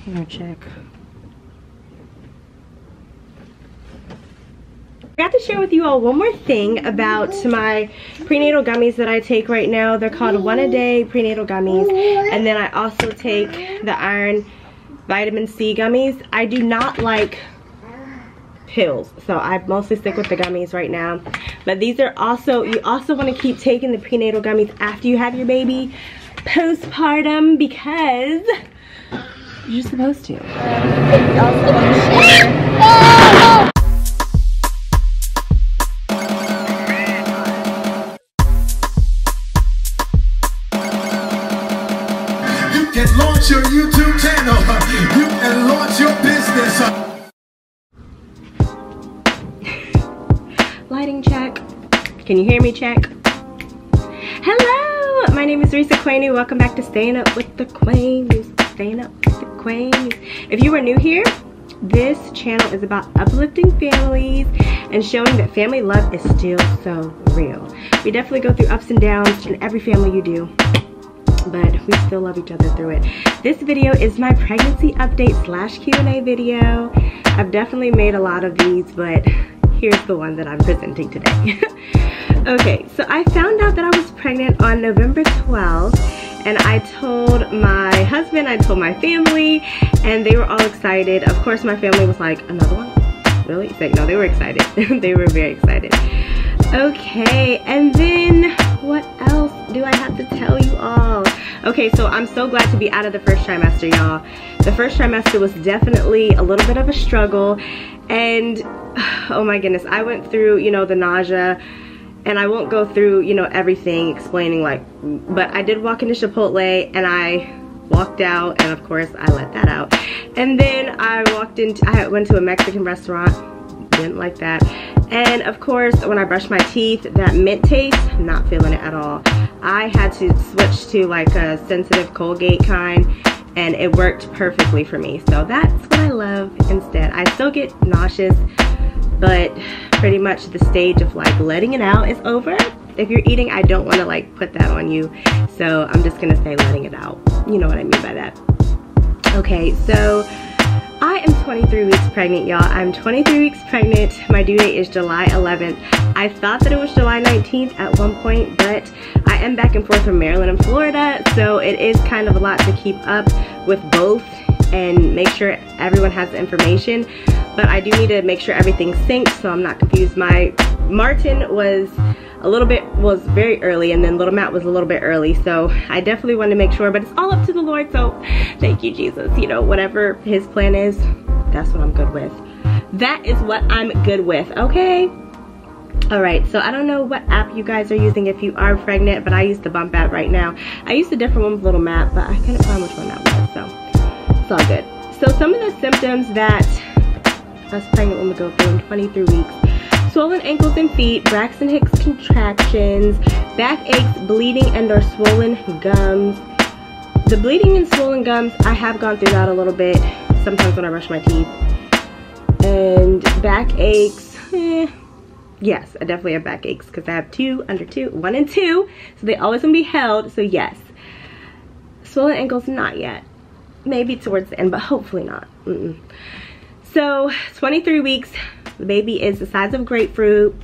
I'm gonna check. I got to share with you all one more thing about my prenatal gummies that I take right now. They're called 1 a day prenatal gummies, and then I also take the iron vitamin C gummies. I do not like pills, so I mostly stick with the gummies right now. But these are also, you also want to keep taking the prenatal gummies after you have your baby postpartum, because you're supposed to. We also want to share. You can launch your YouTube channel. You can launch your business. Lighting check. Can you hear me check? Hello, my name is Risa Quainey. Welcome back to Staying Up with the Quainies. Staying Up with the Quainies. If you are new here, this channel is about uplifting families and showing that family love is still so real. We definitely go through ups and downs in every family you do, but we still love each other through it. This video is my pregnancy update / Q&A video. I've definitely made a lot of these, but here's the one that I'm presenting today. Okay, so I found out that I was pregnant on November 12th, and I told my husband, I told my family, and they were all excited. Of course, my family was like, another one? Really? It's like, no, they were excited. They were very excited. Okay, and then what else do I have to tell you all? Okay, so I'm so glad to be out of the first trimester, y'all. The first trimester was definitely a little bit of a struggle, and oh my goodness, I went through, you know, the nausea, and I won't go through, you know, everything explaining, like, but I did walk into Chipotle and I walked out, and of course I let that out. And then I went to a Mexican restaurant, didn't like that. And of course, when I brushed my teeth, that mint taste, not feeling it at all. I had to switch to like a sensitive Colgate kind, and it worked perfectly for me. So that's what I love instead. I still get nauseous, but pretty much the stage of like letting it out is over. If you're eating, I don't want to like put that on you, so I'm just gonna say letting it out. You know what I mean by that. Okay, so I am 23 weeks pregnant, y'all. I'm 23 weeks pregnant. My due date is July 11th. I thought that it was July 19th at one point, but I am back and forth from Maryland and Florida, so it is kind of a lot to keep up with both and make sure everyone has the information. But I do need to make sure everything's synced so I'm not confused. My Martin was very early, and then little Matt was a little bit early, so I definitely wanted to make sure, but it's all up to the Lord, so thank you, Jesus. You know, whatever his plan is, that's what I'm good with. That is what I'm good with, okay? All right, so I don't know what app you guys are using if you are pregnant, but I use the Bump app right now. I used a different one with little Matt, but I couldn't find which one that was, so it's all good. So some of the symptoms that us pregnant women go through in 23 weeks: swollen ankles and feet, Braxton Hicks contractions, back aches, bleeding and or swollen gums. The bleeding and swollen gums, I have gone through that a little bit, sometimes when I brush my teeth. And back aches, yes, I definitely have back aches because I have 1 and 2, so they always gonna be held, so yes. Swollen ankles, not yet. Maybe towards the end, but hopefully not. So 23 weeks, the baby is the size of grapefruit.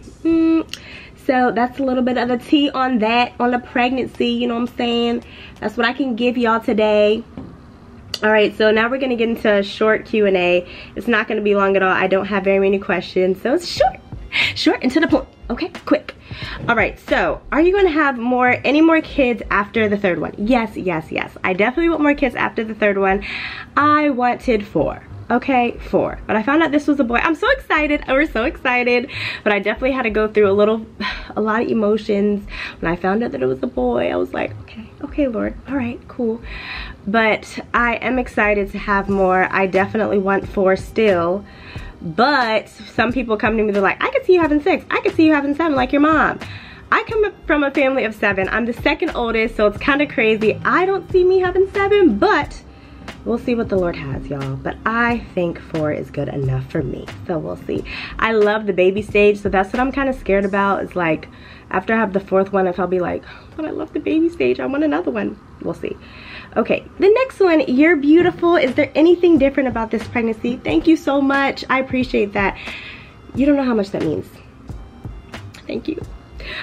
So that's a little bit of the tea on that, on the pregnancy, you know what I'm saying? That's what I can give y'all today. All right, so now we're gonna get into a short Q&A. It's not gonna be long at all. I don't have very many questions, so it's short and to the point. Okay, quick. All right, so are you gonna have any more kids after the third one? Yes, yes, yes. I definitely want more kids after the third one. I wanted 4. Okay, 4, but I found out this was a boy. I'm so excited. We're so excited, but I definitely had to go through a lot of emotions when I found out that it was a boy. I was like, okay, Lord, all right, cool. But I am excited to have more. I definitely want 4 still, but some people come to me, they're like, I could see you having 6. I could see you having 7 like your mom. I come from a family of 7. I'm the second oldest, so it's kind of crazy. I don't see me having 7, but we'll see what the Lord has, y'all. But I think 4 is good enough for me, so we'll see. I love the baby stage, so that's what I'm kind of scared about. Is like, after I have the 4th one, if I'll be like, but I love the baby stage, I want another one. We'll see. Okay, the next one, you're beautiful. Is there anything different about this pregnancy? Thank you so much. I appreciate that. You don't know how much that means. Thank you.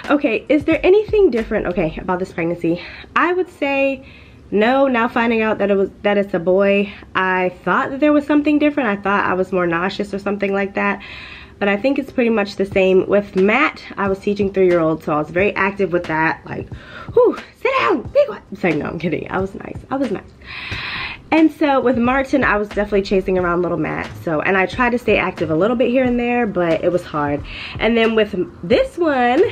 Okay, is there anything different, okay, about this pregnancy? I would say no. Now finding out that it's a boy, I thought that there was something different. I thought I was more nauseous or something like that. But I think it's pretty much the same. With Matt, I was teaching 3-year-olds, so I was very active with that. Like, whew, sit down, be quiet. I'm saying, no, I'm kidding. I was nice. I was nice. And so with Martin, I was definitely chasing around little Matt. So, and I tried to stay active a little bit here and there, but it was hard. And then with this one,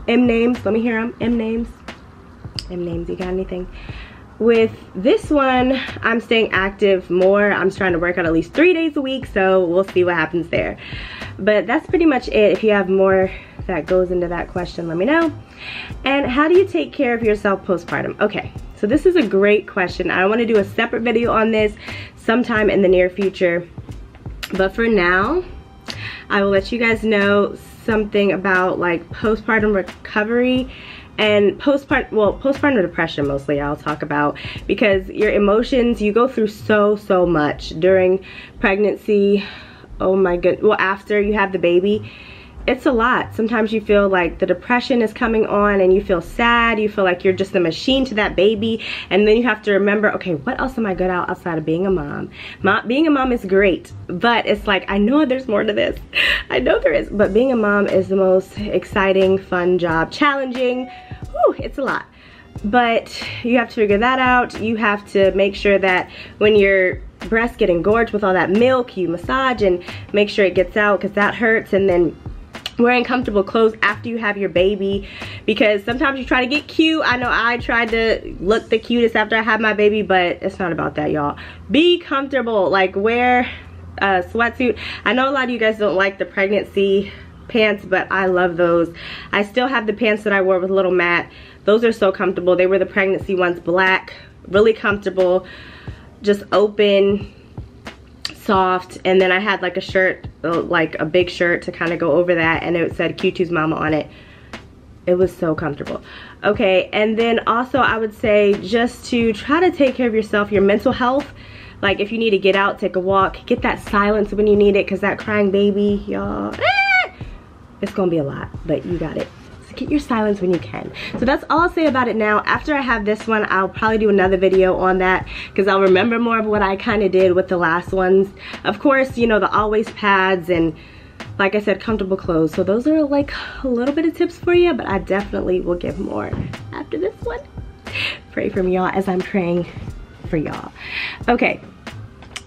M names, let me hear them. M names, you got anything? With this one, I'm staying active more. I'm trying to work out at least 3 days a week, so we'll see what happens there. But that's pretty much it. If you have more that goes into that question, let me know. And how do you take care of yourself postpartum? Okay, so this is a great question. I want to do a separate video on this sometime in the near future. But for now, I will let you guys know something about like postpartum recovery and postpartum depression mostly I'll talk about, because your emotions, you go through so much during pregnancy. Oh my goodness. Well, after you have the baby, it's a lot. Sometimes you feel like the depression is coming on and you feel sad. You feel like you're just a machine to that baby. And then you have to remember, okay, what else am I good at outside of being a mom? Being a mom is great, but it's like, I know there's more to this. I know there is, but being a mom is the most exciting, fun job, challenging. Whew, it's a lot. But you have to figure that out. You have to make sure that when your breast get engorged with all that milk, you massage and make sure it gets out, because that hurts. And then wearing comfortable clothes after you have your baby, because sometimes you try to get cute. I know I tried to look the cutest after I had my baby, but it's not about that, y'all. Be comfortable, like wear a sweatsuit. I know a lot of you guys don't like the pregnancy pants, but I love those. I still have the pants that I wore with little Matt. Those are so comfortable. They were the pregnancy ones, black, really comfortable, just open, soft. And then I had like a shirt, like a big shirt to kind of go over that, and it said Q2's mama on it. It was so comfortable. Okay, and then also I would say just to try to take care of yourself, your mental health. Like if you need to get out, take a walk, get that silence when you need it, because that crying baby, y'all, it's gonna be a lot, but you got it. So get your silence when you can. So that's all I'll say about it now. After I have this one, I'll probably do another video on that, because I'll remember more of what I kind of did with the last ones. Of course, you know, the always pads and, like I said, comfortable clothes. So those are like a little bit of tips for you, but I definitely will give more after this one. Pray for me, y'all, as I'm praying for y'all. Okay,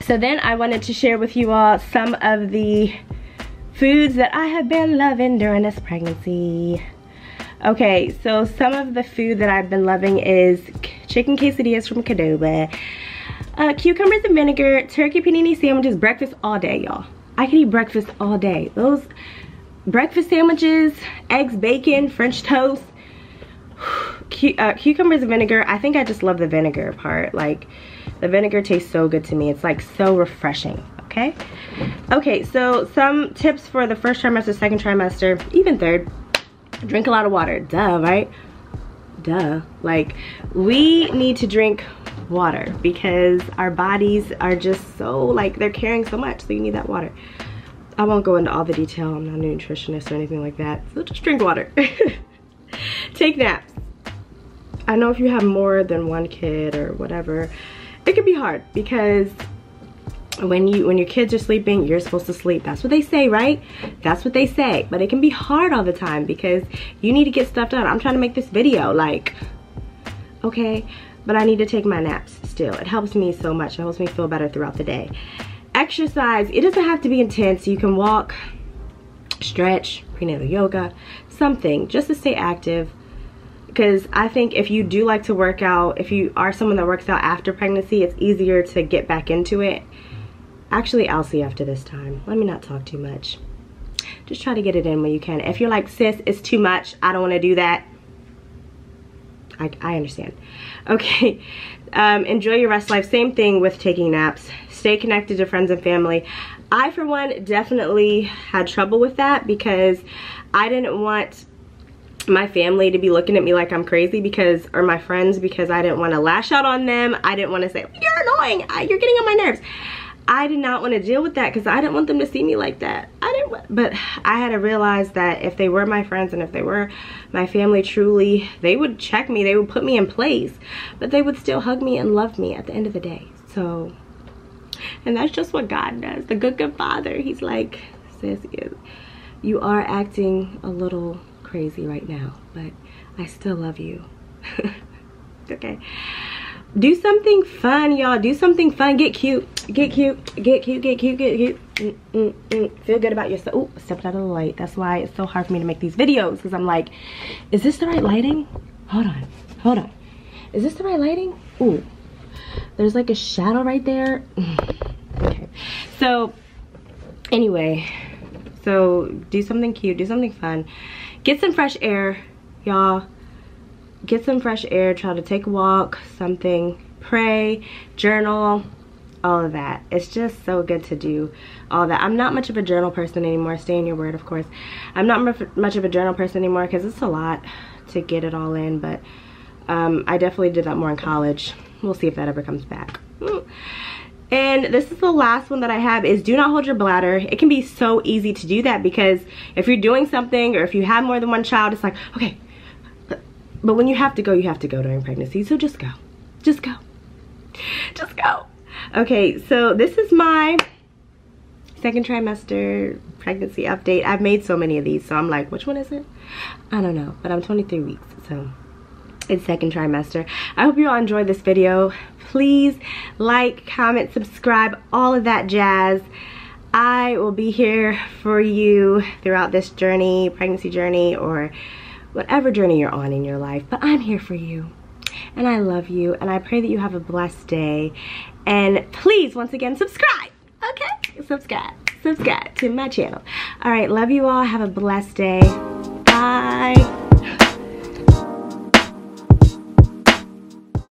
so then I wanted to share with you all some of the foods that I have been loving during this pregnancy. Okay, so some of the food that I've been loving is chicken quesadillas from Qdoba, cucumbers and vinegar, turkey panini sandwiches, breakfast all day, y'all. I can eat breakfast all day. Those breakfast sandwiches, eggs, bacon, French toast, cucumbers and vinegar. I think I just love the vinegar part. Like, the vinegar tastes so good to me. It's like so refreshing. Okay, so some tips for the first trimester, second trimester, even third. Drink a lot of water. Duh, right? Duh. Like, we need to drink water because our bodies are just so, like, they're carrying so much, so you need that water. I won't go into all the detail. I'm not a nutritionist or anything like that, so just drink water. Take naps. I know if you have more than one kid or whatever, it can be hard, because when your kids are sleeping, you're supposed to sleep. That's what they say, right? That's what they say. But it can be hard all the time because you need to get stuff done. I'm trying to make this video, like, okay, but I need to take my naps still. It helps me so much. It helps me feel better throughout the day. Exercise, it doesn't have to be intense. You can walk, stretch, prenatal yoga, something just to stay active. Because I think if you do like to work out, if you are someone that works out after pregnancy, it's easier to get back into it. Actually, I'll see after this time. Let me not talk too much. Just try to get it in when you can. If you're like, sis, it's too much, I don't want to do that, I understand. Okay, enjoy your rest life. Same thing with taking naps. Stay connected to friends and family. I, for one, definitely had trouble with that because I didn't want my family to be looking at me like I'm crazy because, or my friends, because I didn't want to lash out on them. I didn't want to say, you're annoying, you're getting on my nerves. I did not want to deal with that because I didn't want them to see me like that. But I had to realize that if they were my friends and if they were my family truly, they would check me, they would put me in place, but they would still hug me and love me at the end of the day. So, and that's just what God does. The good Father, he's like, sis, you are acting a little crazy right now, but I still love you. Okay. Do something fun, y'all. Do something fun. Get cute. Get cute. Get cute. Get cute. Get cute. Feel good about yourself. Oh, stepped out of the light. That's why it's so hard for me to make these videos, because I'm like, is this the right lighting? Hold on. Hold on. Is this the right lighting? Ooh. There's like a shadow right there. Okay. So, anyway. So, do something cute. Do something fun. Get some fresh air, y'all. Get some fresh air, try to take a walk, something, pray, journal, all of that. It's just so good to do all that. I'm not much of a journal person anymore. Stay in your word, of course. I'm not much of a journal person anymore because it's a lot to get it all in, but I definitely did that more in college. We'll see if that ever comes back. And this is the last one that I have, is do not hold your bladder. It can be so easy to do that because if you're doing something or if you have more than one child, it's like, okay, but when you have to go during pregnancy. So just go. Just go. Just go. Okay, so this is my second trimester pregnancy update. I've made so many of these, so I'm like, which one is it? I don't know, but I'm 23 weeks, so it's second trimester. I hope you all enjoyed this video. Please like, comment, subscribe, all of that jazz. I will be here for you throughout this journey, pregnancy journey, or whatever journey you're on in your life, but I'm here for you and I love you and I pray that you have a blessed day. And please, once again, subscribe. Okay, subscribe to my channel. All right, love you all. Have a blessed day.